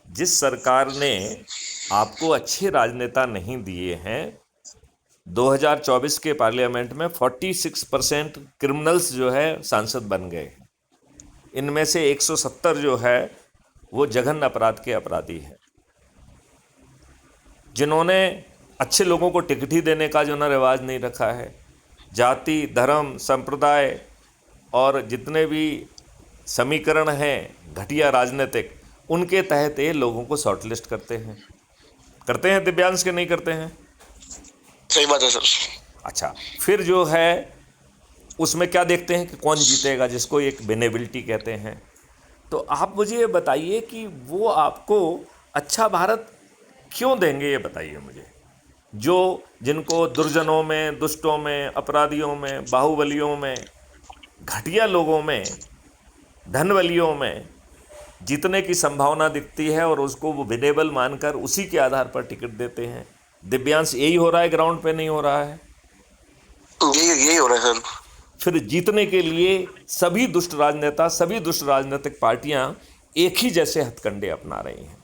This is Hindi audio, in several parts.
जिस सरकार ने आपको अच्छे राजनेता नहीं दिए हैं, 2024 के पार्लियामेंट में 46% क्रिमिनल्स जो है सांसद बन गए। इनमें से 170 जो है वो जघन्य अपराध के अपराधी हैं, जिन्होंने अच्छे लोगों को टिकट ही देने का जो ना रिवाज नहीं रखा है। जाति, धर्म, संप्रदाय और जितने भी समीकरण हैं घटिया राजनीतिक, उनके तहत ये लोगों को शॉर्टलिस्ट करते हैं दिव्यांश के नहीं करते हैं। सही बात है सर। अच्छा, फिर जो है उसमें क्या देखते हैं कि कौन जीतेगा, जिसको एक विनेबिलिटी कहते हैं। तो आप मुझे ये बताइए कि वो आपको अच्छा भारत क्यों देंगे, ये बताइए मुझे। जो जिनको दुर्जनों में, दुष्टों में, अपराधियों में, बाहुबलियों में, घटिया लोगों में, धनबलियों में जीतने की संभावना दिखती है और उसको वो विनेबल मानकर उसी के आधार पर टिकट देते हैं। दिव्यांश यही हो रहा है, ग्राउंड पे नहीं हो रहा है। यही हो रहा है सर। फिर जीतने के लिए सभी दुष्ट राजनेता, सभी दुष्ट राजनीतिक पार्टियां एक ही जैसे हथकंडे अपना रही हैं।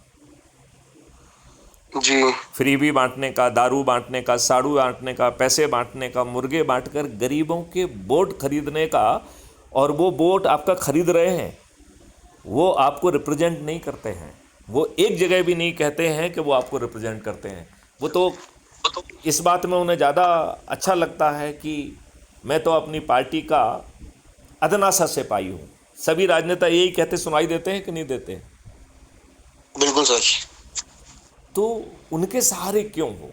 जी। फ्रीबी बांटने का, दारू बांटने का, साड़ू बांटने का, पैसे बांटने का, मुर्गे बांटकर गरीबों के वोट खरीदने का। और वो वोट आपका खरीद रहे हैं, वो आपको रिप्रेजेंट नहीं करते हैं। वो एक जगह भी नहीं कहते हैं कि वो आपको रिप्रेजेंट करते हैं। वो तो इस बात में उन्हें ज़्यादा अच्छा लगता है कि मैं तो अपनी पार्टी का अदना सा सिपाही हूँ। सभी राजनेता यही कहते सुनाई देते हैं कि नहीं देते हैं? बिल्कुल सर। तो उनके सहारे क्यों हो?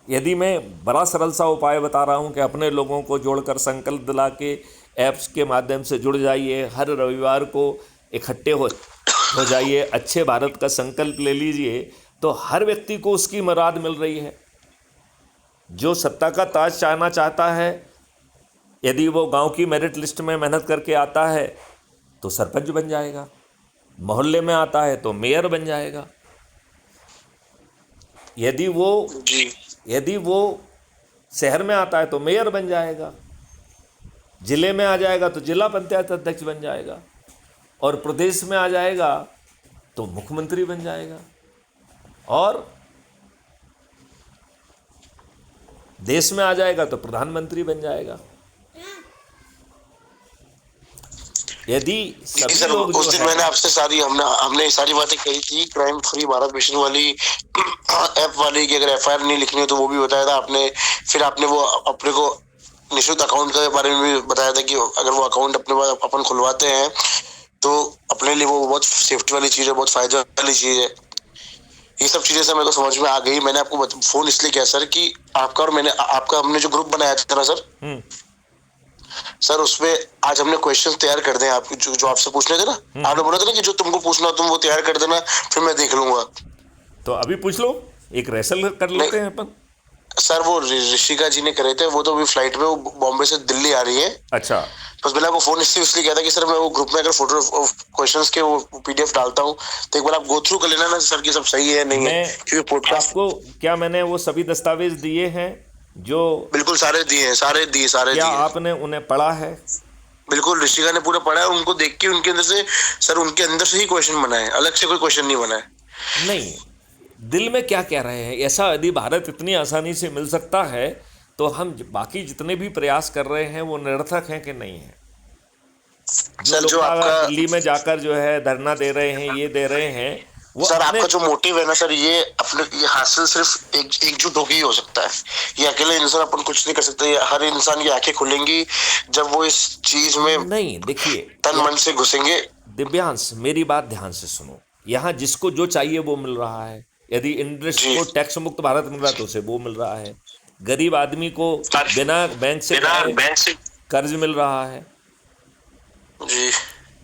यदि मैं बड़ा सरल सा उपाय बता रहा हूँ कि अपने लोगों को जोड़कर संकल्प दिला के ऐप्स के माध्यम से जुड़ जाइए, हर रविवार को इकट्ठे हो जाइए, अच्छे भारत का संकल्प ले लीजिए, तो हर व्यक्ति को उसकी मुराद मिल रही है। जो सत्ता का ताज चाहना चाहता है, यदि वो गांव की मेरिट लिस्ट में मेहनत करके आता है तो सरपंच बन जाएगा, मोहल्ले में आता है तो मेयर बन जाएगा, यदि वो शहर में आता है तो मेयर बन जाएगा, जिले में आ जाएगा तो जिला पंचायत अध्यक्ष बन जाएगा, और प्रदेश में आ जाएगा तो मुख्यमंत्री बन जाएगा, और देश में आ जाएगा तो प्रधानमंत्री बन जाएगा। यदि सभी सर, लोग उस जो दिन है, मैंने आपसे हमने सारी बातें कही थी, क्राइम फ्री भारत मिशन वाली ऐप वाली, कि अगर एफआईआर नहीं लिखनी हो तो वो भी बताया था आपने। फिर आपने वो अपने को निःशुल्क अकाउंट के बारे में भी बताया था कि अगर वो अकाउंट अपने पास अपन खुलवाते हैं तो अपने लिए वो बहुत सेफ्टी वाली चीज है, बहुत फायदे वाली चीज है। ये सब चीजें से मेरे को समझ में आ गई। मैंने आपको फोन इसलिए किया सर कि आपका और हमने जो ग्रुप बनाया था ना सर, उसमें आज हमने क्वेश्चंस तैयार कर दिए आपके, जो आपसे पूछने थे ना। आपने बोला था ना कि जो तुमको पूछना हो तुम वो तैयार कर देना, फिर मैं देख लूंगा। तो अभी पूछ लो, एक रेसल कर लेते हैं अपन। सर, वो ऋषिका जी ने करे थे, वो तो अभी फ्लाइट में, वो बॉम्बे से दिल्ली आ रही है। अच्छा, बस मैंने आपको फोन इसलिए किया था कि सर मैं वो ग्रुप में अगर फोटो क्वेश्चंस के वो पीडीएफ डालता हूँ तो एक बार आप गो थ्रू कर लेना ना सर कि सब सही है नहीं है, क्योंकि पॉडकास्ट आपको क्या मैंने वो सभी दस्तावेज दिए हैं जो? बिल्कुल सारे दिए, क्या आपने उन्हें पढ़ा है? बिल्कुल, ऋषिका ने पूरा पढ़ा है। उनको देख के उनके अंदर से सर, उनके अंदर से ही क्वेश्चन बना है, अलग से कोई क्वेश्चन नहीं बना है। नहीं, दिल में क्या कह रहे हैं? ऐसा यदि भारत इतनी आसानी से मिल सकता है तो हम बाकी जितने भी प्रयास कर रहे हैं वो निरर्थक हैं कि नहीं है? जो सर, जो लोग आपका दिल्ली में जाकर जो है धरना दे रहे हैं, ये दे रहे हैं, वो सर अपने आपका जो मोटिव है ना सर, ये हासिल सिर्फ एकजुट होकर ही हो सकता है। ये अकेले इंसान अपन कुछ नहीं कर सकते। ये हर इंसान की आंखें खुलेंगी जब वो इस चीज में नहीं। देखिए, तन मन से घुसेंगे। दिव्यांश, मेरी बात ध्यान से सुनो। यहाँ जिसको जो चाहिए वो मिल रहा है। यदि इंडस्ट्री जी को टैक्स मुक्त भारत मिल रहा है तो उसे वो मिल रहा है। गरीब आदमी को बिना बैंक से कर्ज मिल रहा है। जी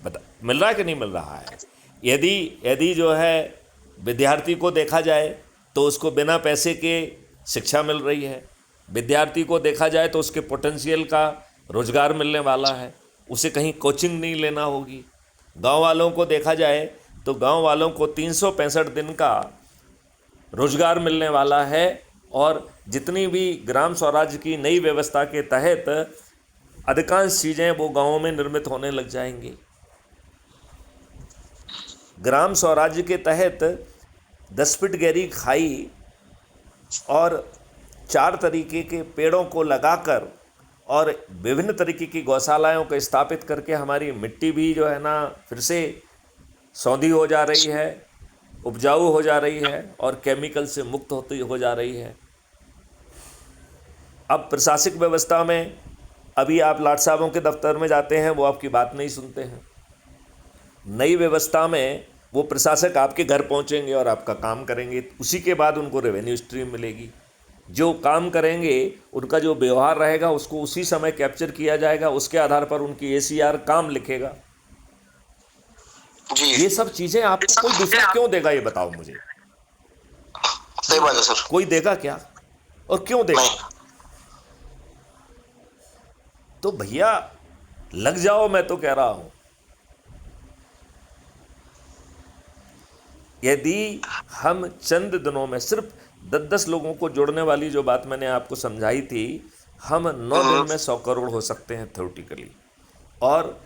बता, मिल रहा है कि नहीं मिल रहा है? यदि यदि जो है विद्यार्थी को देखा जाए तो उसको बिना पैसे के शिक्षा मिल रही है। विद्यार्थी को देखा जाए तो उसके पोटेंशियल का रोजगार मिलने वाला है, उसे कहीं कोचिंग नहीं लेना होगी। गांव वालों को देखा जाए तो गांव वालों को 365 दिन का रोजगार मिलने वाला है, और जितनी भी ग्राम स्वराज्य की नई व्यवस्था के तहत अधिकांश चीज़ें वो गांवों में निर्मित होने लग जाएंगी। ग्राम स्वराज्य के तहत 10 फीट गहरी खाई और 4 तरीके के पेड़ों को लगाकर और विभिन्न तरीके की गौशालाओं को स्थापित करके हमारी मिट्टी भी जो है ना फिर से सौंधी हो जा रही है, उपजाऊ हो जा रही है और केमिकल से मुक्त होती हो जा रही है। अब प्रशासनिक व्यवस्था में अभी आप लाट साहबों के दफ्तर में जाते हैं, वो आपकी बात नहीं सुनते हैं। नई व्यवस्था में वो प्रशासक आपके घर पहुंचेंगे और आपका काम करेंगे, उसी के बाद उनको रेवेन्यू स्ट्रीम मिलेगी। जो काम करेंगे उनका जो व्यवहार रहेगा उसको उसी समय कैप्चर किया जाएगा, उसके आधार पर उनकी ACR काम लिखेगा। जी ये सब चीज़ें आपको कोई दूसरा क्यों देगा, ये बताओ मुझे। सही बात है सर। कोई देगा क्या और क्यों देगा? तो भैया लग जाओ, मैं तो कह रहा हूं। यदि हम चंद दिनों में सिर्फ 10-10 लोगों को जोड़ने वाली जो बात मैंने आपको समझाई थी, हम 9 दिन में 100 करोड़ हो सकते हैं थ्योरेटिकली। और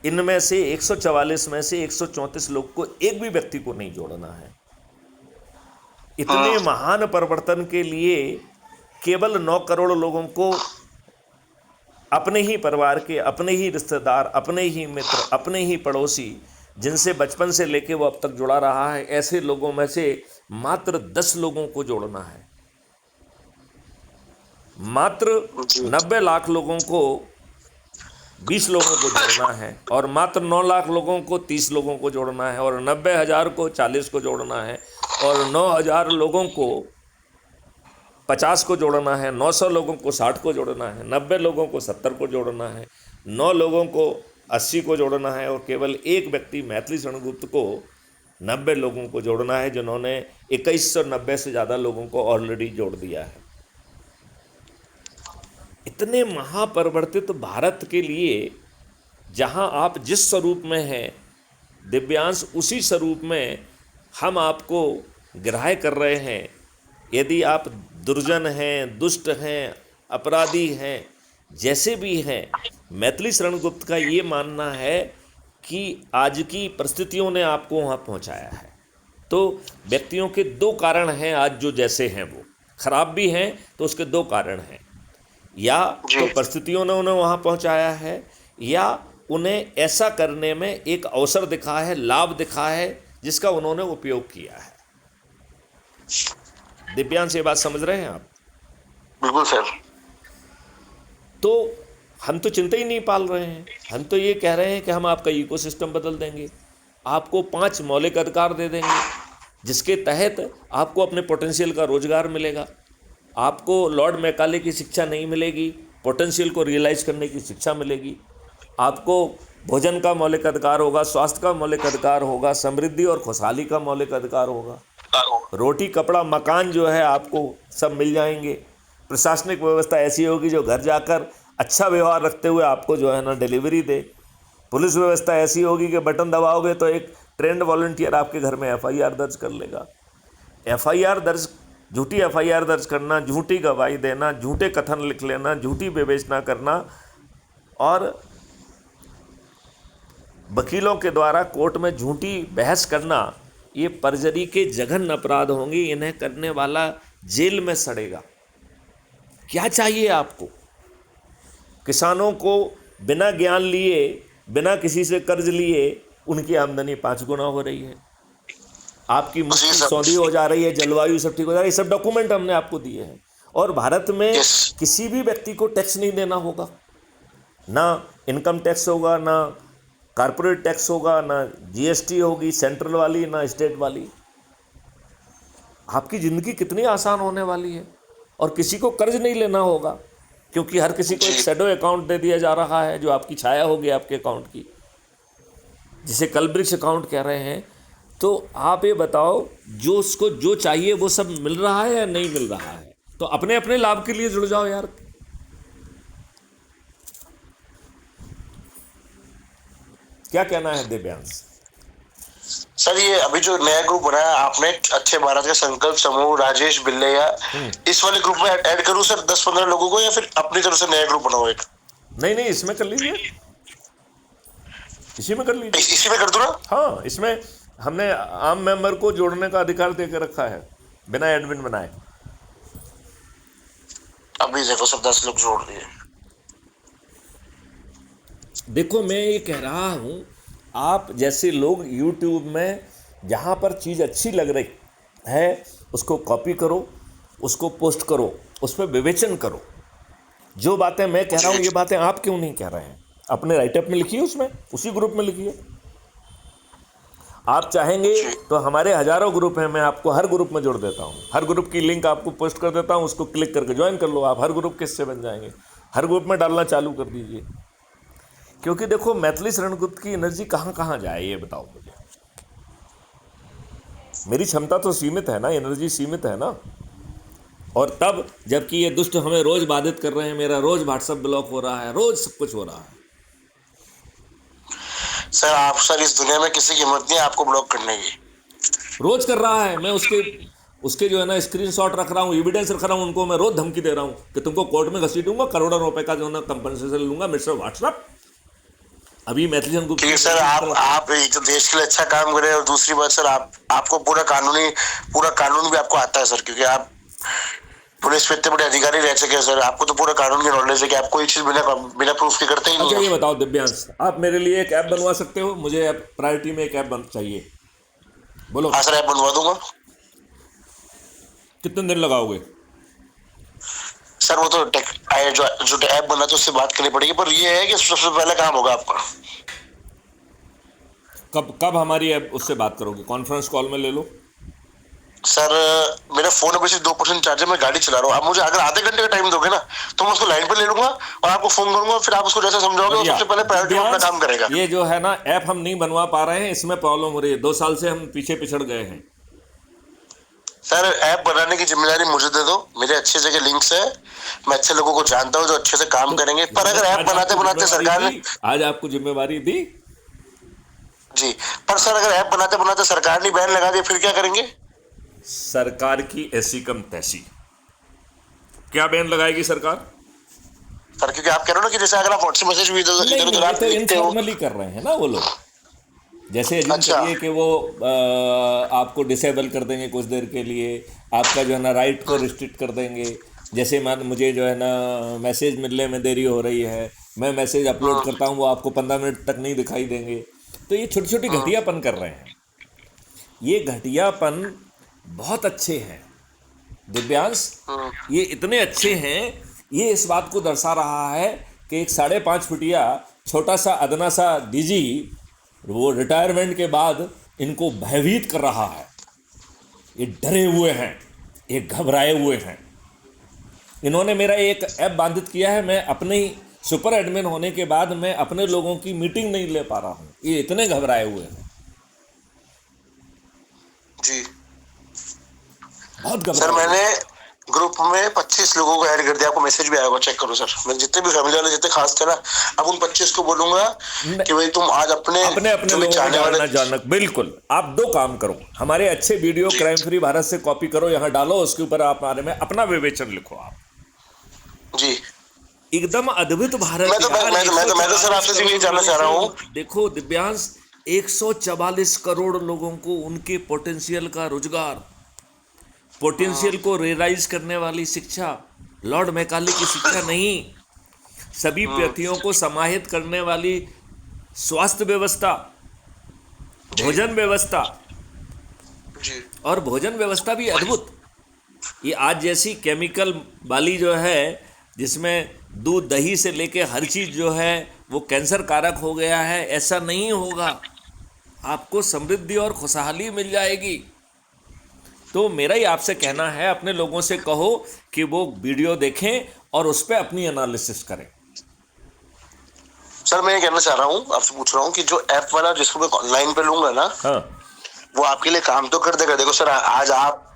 इनमें से 144 में से 134 लोग को एक भी व्यक्ति को नहीं जोड़ना है। इतने महान परिवर्तन के लिए केवल 9 करोड़ लोगों को अपने ही परिवार के, अपने ही रिश्तेदार, अपने ही मित्र, अपने ही पड़ोसी, जिनसे बचपन से लेके वो अब तक जुड़ा रहा है, ऐसे लोगों में से मात्र 10 लोगों को जोड़ना है। मात्र 90 लाख लोगों को 20 लोगों को जोड़ना है और मात्र 9 लाख लोगों को 30 लोगों को जोड़ना है और 90,000 को 40 को जोड़ना है और 9,000 लोगों को 50 को जोड़ना है, 900 लोगों को 60 को जोड़ना है, 90 लोगों को 70 को जोड़ना है, 9 लोगों को 80 को जोड़ना है और केवल एक व्यक्ति मैथिली शरणगुप्त को 90 लोगों को जोड़ना है, जिन्होंने 2190 से ज़्यादा लोगों को ऑलरेडी जोड़ दिया है। इतने महापरिवर्तित भारत के लिए जहां आप जिस स्वरूप में हैं दिव्यांश, उसी स्वरूप में हम आपको ग्राह्य कर रहे हैं। यदि आप दुर्जन हैं, दुष्ट हैं, अपराधी हैं, जैसे भी हैं, मैथिली शरणगुप्त का ये मानना है कि आज की परिस्थितियों ने आपको वहाँ पहुँचाया है। तो व्यक्तियों के 2 कारण हैं आज जो जैसे हैं, वो खराब भी हैं तो उसके 2 कारण हैं। या तो परिस्थितियों ने उन्हें वहाँ पहुँचाया है, या उन्हें ऐसा करने में एक अवसर दिखा है, लाभ दिखा है, जिसका उन्होंने उपयोग किया है। दिव्यांश, ये बात समझ रहे हैं आप? बिल्कुल सर। तो हम तो चिंता ही नहीं पाल रहे हैं, हम तो ये कह रहे हैं कि हम आपका इकोसिस्टम बदल देंगे, आपको 5 मौलिक अधिकार दे देंगे, जिसके तहत आपको अपने पोटेंशियल का रोजगार मिलेगा। आपको लॉर्ड मैकाले की शिक्षा नहीं मिलेगी, पोटेंशियल को रियलाइज करने की शिक्षा मिलेगी। आपको भोजन का मौलिक अधिकार होगा, स्वास्थ्य का मौलिक अधिकार होगा, समृद्धि और खुशहाली का मौलिक अधिकार होगा। रोटी, कपड़ा, मकान जो है आपको सब मिल जाएंगे। प्रशासनिक व्यवस्था ऐसी होगी जो घर जाकर अच्छा व्यवहार रखते हुए आपको जो है ना डिलीवरी दे। पुलिस व्यवस्था ऐसी होगी कि बटन दबाओगे तो एक ट्रेंड वॉलंटियर आपके घर में FIR दर्ज कर लेगा। FIR दर्ज, झूठी FIR दर्ज करना, झूठी गवाही देना, झूठे कथन लिख लेना, झूठी विवेचना करना और वकीलों के द्वारा कोर्ट में झूठी बहस करना, ये परजरी के जघन्य अपराध होंगे। इन्हें करने वाला जेल में सड़ेगा। क्या चाहिए आपको? किसानों को बिना ज्ञान लिए, बिना किसी से कर्ज लिए उनकी आमदनी 5 गुना हो रही है, आपकी मुश्किल सौदी हो जा रही है, जलवायु सब ठीक हो जा रही है। सब डॉक्यूमेंट हमने आपको दिए हैं। और भारत में किसी भी व्यक्ति को टैक्स नहीं देना होगा, ना इनकम टैक्स होगा, ना कॉर्पोरेट टैक्स होगा, ना GST होगी सेंट्रल वाली, ना स्टेट वाली। आपकी ज़िंदगी कितनी आसान होने वाली है। और किसी को कर्ज नहीं लेना होगा, क्योंकि हर किसी को एक शैडो अकाउंट दे दिया जा रहा है, जो आपकी छाया होगी आपके अकाउंट की, जिसे कलब्रिक्स अकाउंट कह रहे हैं। तो आप ये बताओ, जो उसको जो चाहिए वो सब मिल रहा है या नहीं मिल रहा है? तो अपने अपने लाभ के लिए जुड़ जाओ यार। क्या कहना है दिव्यांश? सर, ये अभी जो नया ग्रुप बनाया आपने, अच्छे भारत का संकल्प समूह, राजेश बिल्लेया, इस वाले ग्रुप में ऐड करूं सर 10-15 लोगों को, या फिर अपनी तरफ से नया ग्रुप बनाओ एक? नहीं, इसमें कर लीजिए। इसी में कर लीजिए। इसी में कर दूं ना? हाँ, इसमें हमने आम मेंबर को जोड़ने का अधिकार दे के रखा है बिना एडमिन बनाए। अभी देखो सब 10 लोग जोड़ दिए। देखो मैं ये कह रहा हूँ, आप जैसे लोग यूट्यूब में जहाँ पर चीज़ अच्छी लग रही है उसको कॉपी करो, उसको पोस्ट करो, उस पर विवेचन करो। जो बातें मैं कह रहा हूँ ये बातें आप क्यों नहीं कह रहे हैं? अपने राइटअप में लिखिए, उसमें उसी ग्रुप में लिखिए। आप चाहेंगे तो हमारे हजारों ग्रुप हैं, मैं आपको हर ग्रुप में जोड़ देता हूँ, हर ग्रुप की लिंक आपको पोस्ट कर देता हूँ, उसको क्लिक करके ज्वाइन कर लो। आप हर ग्रुप के हिस्से बन जाएंगे, हर ग्रुप में डालना चालू कर दीजिए। क्योंकि देखो मैथिली शरणगुप्त की एनर्जी कहाँ कहाँ जाए ये बताओ मुझे। मेरी क्षमता तो सीमित है ना, एनर्जी सीमित है ना। और तब जबकि ये दुष्ट हमें रोज बाधित कर रहे हैं, मेरा रोज व्हाट्सएप ब्लॉक हो रहा है, रोज सब कुछ हो रहा है। सर इस दुनिया में किसी की हिम्मत नहीं है आपको ब्लॉक करने की। रोज कर रहा है। मैं उसके जो है ना स्क्रीनशॉट रख रहा हूँ, एविडेंस रख रहा हूँ, उनको मैं रोज धमकी दे रहा हूँ कि तुमको कोर्ट में घसीटूंगा, करोड़ों रुपए का जो है ना कंपनसेशन लूंगा मिस्टर व्हाट्सएप। अभी मैथिली शरणगुप्त ठीक है सर, आप एक तो देश के लिए अच्छा काम करें, और दूसरी बात सर आपको पूरा कानून भी आपको आता है सर, क्योंकि आप पुलिस में इतने बड़े अधिकारी रह सके सर, आपको तो पूरा कानून की नॉलेज है कि आप कोई चीज बिना प्रूफ के करते ही नहीं। अच्छा ये बताओ दिव्यांश, आप मेरे लिए एक ऐप बनवा सकते हो? मुझे ऐप प्रायोरिटी में एक ऐप चाहिए, बोलो। हाँ सर, ऐप बनवा दूंगा। कितने दिन लगाओगे? सर वो तो जो ऐप बना तो उससे बात करनी पड़ेगी, पर ये है कि सबसे पहले काम होगा आपका। कब हमारी ऐप उससे बात करोगे? कॉन्फ्रेंस कॉल में ले लो। सर मेरा फोन अभी सिर्फ 2% चार्ज है, मैं गाड़ी चला रहा हूँ। आप मुझे अगर आधे घंटे का टाइम दोगे ना तो मैं उसको लाइन पे ले लूंगा और आपको फोन करूंगा, फिर आप उसको जैसे समझाओगे सबसे पहले प्रायोरिटी में अपना काम करेगा। ये जो है ना ऐप हम नहीं बनवा पा रहे हैं, इसमें प्रॉब्लम हो रही है। 2 साल से हम पीछे पिछड़ गए हैं। सर ऐप बनाने की जिम्मेदारी मुझे दे दो, मेरे अच्छे जगह लिंक्स है, मैं अच्छे लोगों को जानता हूँ जो अच्छे से काम करेंगे। पर अगर ऐप बनाते सरकार ने आज आपको जिम्मेवारी दी जी, पर सर अगर ऐप बनाते सरकार ने बैन लगा दिया फिर क्या करेंगे? सरकार की ऐसी कम तैसी। क्या बैन लगाएगी सरकार? सर क्योंकि आप कह रहे हो ना कि जैसे अगर आप व्हाट्सएप मैसेज भी इधर आप तो लिखते हो, इनफॉर्मली कर रहे हैं ना वो लोग। जैसे एज्यूम अच्छा। करिए कि वो आपको डिसेबल कर देंगे कुछ देर के लिए, आपका जो है ना राइट को रिस्ट्रिक्ट कर देंगे। जैसे मान मुझे जो है ना मैसेज मिलने में देरी हो रही है, मैं मैसेज अपलोड करता हूँ, वो आपको 15 मिनट तक नहीं दिखाई देंगे। तो ये छोटी छोटी घटियापन कर रहे हैं। ये घटियापन बहुत अच्छे हैं दिव्यांश, ये इतने अच्छे हैं, ये इस बात को दर्शा रहा है कि एक 5.5 फुटिया छोटा सा अदना सा डीजी वो रिटायरमेंट के बाद इनको भयभीत कर रहा है। ये डरे हुए हैं, ये घबराए हुए हैं। इन्होंने मेरा एक ऐप बाधित किया है। मैं अपने ही सुपर एडमिन होने के बाद मैं अपने लोगों की मीटिंग नहीं ले पा रहा हूँ, ये इतने घबराए हुए हैं जी। बहुत घबराए। सर मैंने ग्रुप में 25 लोगों को ऐड कर दिया, आपको मैसेज भी आएगा, चेक करो सर। मैं जितने भी फैमिली वाले जितने खास थे ना, अब उन 25 को बोलूंगा कि भाई तुम आज अपने लोगों को जानना। बिल्कुल, आप 2 काम करो, हमारे अच्छे वीडियो क्राइम फ्री भारत से कॉपी करो, यहाँ डालो, उसके ऊपर आप बारे में अपना विवेचन लिखो आप जी। एकदम अद्भुत भारत। मैं तो सर आपसे ये जानना चाह रहा हूँ, देखो दिव्यांश, 144 करोड़ लोगों को उनके पोटेंशियल का रोजगार, पोटेंशियल को रियलाइज करने वाली शिक्षा, लॉर्ड मैकाले की शिक्षा नहीं, सभी व्यक्तियों को समाहित करने वाली स्वास्थ्य व्यवस्था, भोजन व्यवस्था जी। और भोजन व्यवस्था भी अद्भुत। ये आज जैसी केमिकल वाली जो है, जिसमें दूध दही से लेके हर चीज़ जो है वो कैंसर कारक हो गया है, ऐसा नहीं होगा। आपको समृद्धि और खुशहाली मिल जाएगी। तो मेरा ही आपसे कहना है, अपने लोगों से कहो कि वो वीडियो देखें और उस पर अपनी एनालिसिस करें। सर मैं ये कहना चाह रहा हूँ, आपसे पूछ रहा हूँ कि जो ऐप वाला जिसको मैं ऑनलाइन पे लूंगा ना, हाँ, वो आपके लिए काम तो कर देगा। देखो सर, आज आप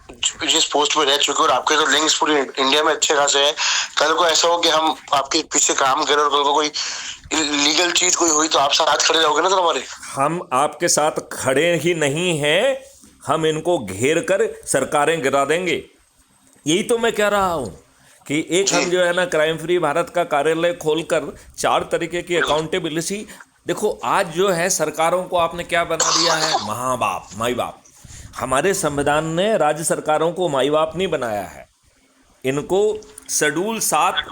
जिस पोस्ट पे रह चुके हो और आपके तो लिंक्स पूरी इंडिया में अच्छे खासे हैं, कल को ऐसा हो कि हम आपके पीछे काम करें और कल को कोई लीगल चीज कोई हुई तो आप साथ खड़े रहोगे ना सर हमारे? हम आपके साथ खड़े ही नहीं हैं, हम इनको घेर कर सरकारें गिरा देंगे। यही तो मैं कह रहा हूँ कि एक हम जो है ना क्राइम फ्री भारत का कार्यालय खोलकर 4 तरीके की अकाउंटेबिलिटी देखो आज जो है सरकारों को आपने क्या बना दिया है, माँ बाप, माई बाप। हमारे संविधान ने राज्य सरकारों को माई बाप नहीं बनाया है, इनको शेड्यूल 7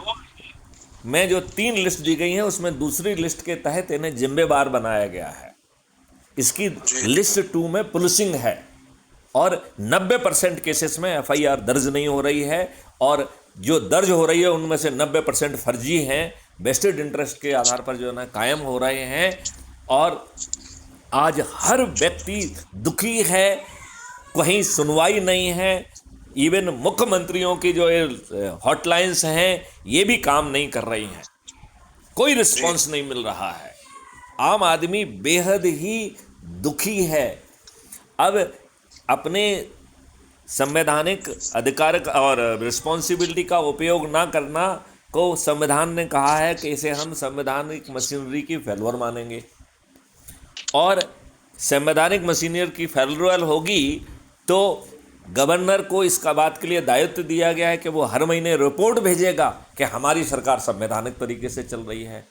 में जो 3 लिस्ट दी गई हैं उसमें दूसरी लिस्ट के तहत इन्हें जिम्मेदार बनाया गया है। इसकी लिस्ट 2 में पुलिसिंग है और 90% केसेस में FIR दर्ज नहीं हो रही है, और जो दर्ज हो रही है उनमें से 90% फर्जी हैं, वेस्टेड इंटरेस्ट के आधार पर जो है ना कायम हो रहे हैं। और आज हर व्यक्ति दुखी है, कहीं सुनवाई नहीं है। इवन मुख्यमंत्रियों की जो हॉटलाइंस हैं ये भी काम नहीं कर रही हैं, कोई रिस्पॉन्स नहीं मिल रहा है। आम आदमी बेहद ही दुखी है। अब अपने संवैधानिक अधिकार और रिस्पॉन्सिबिलिटी का उपयोग ना करना को संविधान ने कहा है कि इसे हम संवैधानिक मशीनरी की फेलुअर मानेंगे, और संवैधानिक मशीनरी की फेलुअर होगी तो गवर्नर को इसका बात के लिए दायित्व दिया गया है कि वो हर महीने रिपोर्ट भेजेगा कि हमारी सरकार संवैधानिक तरीके से चल रही है।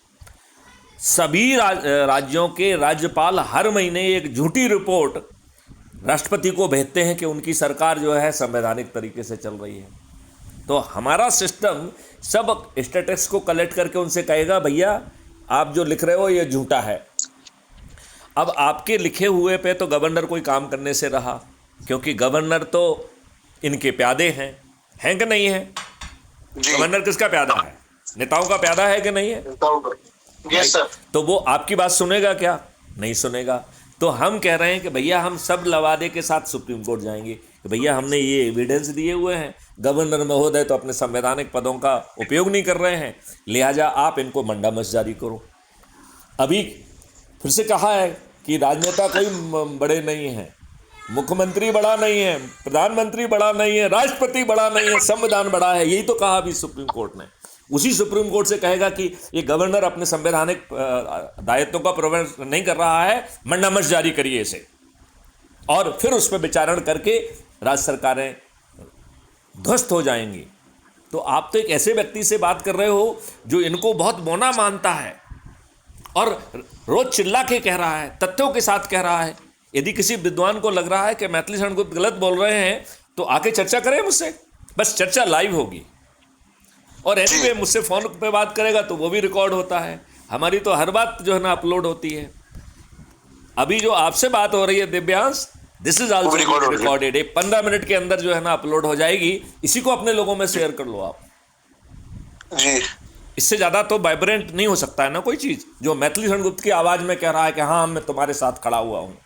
सभी राज्यों के राज्यपाल हर महीने एक झूठी रिपोर्ट राष्ट्रपति को भेजते हैं कि उनकी सरकार जो है संवैधानिक तरीके से चल रही है। तो हमारा सिस्टम सब स्टेटस को कलेक्ट करके उनसे कहेगा भैया आप जो लिख रहे हो ये झूठा है। अब आपके लिखे हुए पे तो गवर्नर कोई काम करने से रहा, क्योंकि गवर्नर तो इनके प्यादे हैं कि नहीं है? गवर्नर किसका प्यादा है? नेताओं का प्यादा है कि नहीं है? Yes sir. तो वो आपकी बात सुनेगा क्या? नहीं सुनेगा। तो हम कह रहे हैं कि भैया हम सब लवादे के साथ सुप्रीम कोर्ट जाएंगे कि भैया हमने ये एविडेंस दिए हुए हैं, गवर्नर महोदय तो अपने संवैधानिक पदों का उपयोग नहीं कर रहे हैं, लिहाजा आप इनको मंडामस जारी करो। अभी फिर से कहा है कि राजनेता कोई बड़े नहीं हैं, मुख्यमंत्री बड़ा नहीं है, प्रधानमंत्री बड़ा नहीं है, राष्ट्रपति बड़ा नहीं है, संविधान बड़ा है। यही तो कहा अभी सुप्रीम कोर्ट ने। उसी सुप्रीम कोर्ट से कहेगा कि ये गवर्नर अपने संवैधानिक दायित्वों का प्रवर्तन नहीं कर रहा है, मंडामस जारी करिए इसे, और फिर उस पर विचारण करके राज्य सरकारें ध्वस्त हो जाएंगी। तो आप तो एक ऐसे व्यक्ति से बात कर रहे हो जो इनको बहुत बौना मानता है और रोज चिल्ला के कह रहा है, तथ्यों के साथ कह रहा है। यदि किसी विद्वान को लग रहा है कि मैथिली शरण गुप्त गलत बोल रहे हैं तो आके चर्चा करें मुझसे, बस चर्चा लाइव होगी। और एनीवे मुझसे फ़ोन पे बात करेगा तो वो भी रिकॉर्ड होता है। हमारी तो हर बात जो है ना अपलोड होती है। अभी जो आपसे बात हो रही है Divyansh, this is also recorded. 15 minute के अंदर जो है ना अपलोड हो जाएगी। इसी को अपने लोगों में शेयर कर लो आप जी। इससे ज़्यादा तो वाइब्रेंट नहीं हो सकता है ना कोई चीज़, जो मैथिली शरण गुप्त की आवाज़ में कह रहा है कि हाँ मैं तुम्हारे साथ खड़ा हुआ हूँ।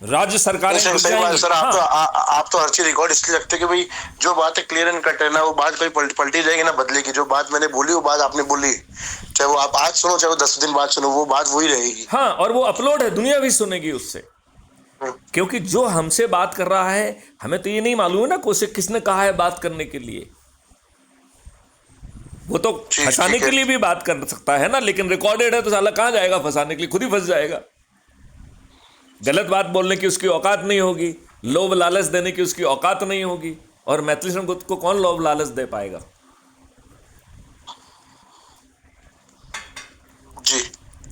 राज्य सरकारें सर आप तो हर चीज रिकॉर्ड इसलिए रखते हैं कि भाई जो बात है क्लियर एंड कट है ना, वो बात कोई पलटी जाएगी ना बदलेगी। जो बात मैंने बोली वो बात आपने बोली, चाहे वो आप आज सुनो चाहे वो 10 दिन बाद सुनो, वो बात वही रहेगी। हाँ, और वो अपलोड है, दुनिया भी सुनेगी उससे। क्योंकि जो हमसे बात कर रहा है हमें तो ये नहीं मालूम है ना कि उसे किसने कहा है बात करने के लिए। वो तो फंसाने के लिए भी बात कर सकता है ना, लेकिन रिकॉर्डेड है तो साला कहाँ जाएगा फंसाने के लिए, खुद ही फंस जाएगा। गलत बात बोलने की उसकी औकात नहीं होगी, लोभ लालच देने की उसकी औकात नहीं होगी, और मैथिली शरण गुप्त को कौन लोभ लालच दे पाएगा? जी।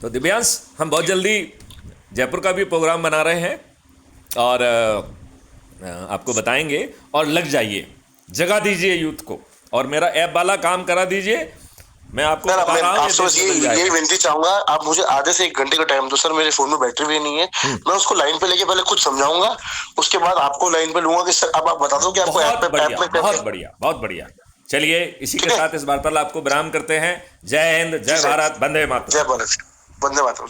तो दिव्यांश हम बहुत जल्दी जयपुर का भी प्रोग्राम बना रहे हैं और आपको बताएंगे, और लग जाइए, जगा दीजिए यूथ को, और मेरा ऐप वाला काम करा दीजिए। मैं आपको बता रहा हूं, आपसे बस ये विनती चाहूंगा, आप मुझे आधे से 1 घंटे का टाइम दो सर। मेरे फोन में बैटरी भी नहीं है, मैं उसको लाइन पे लेके पहले खुद समझाऊंगा, उसके बाद आपको लाइन पे लूंगा कि सर अब आप बता दो कि आपको ऐप में बहुत बढ़िया। चलिए इसी के साथ इस वार्तालाप को विराम करते हैं। जय हिंद, जय भारत, वंदे मातरम। जय भारत, वंदे मातरम।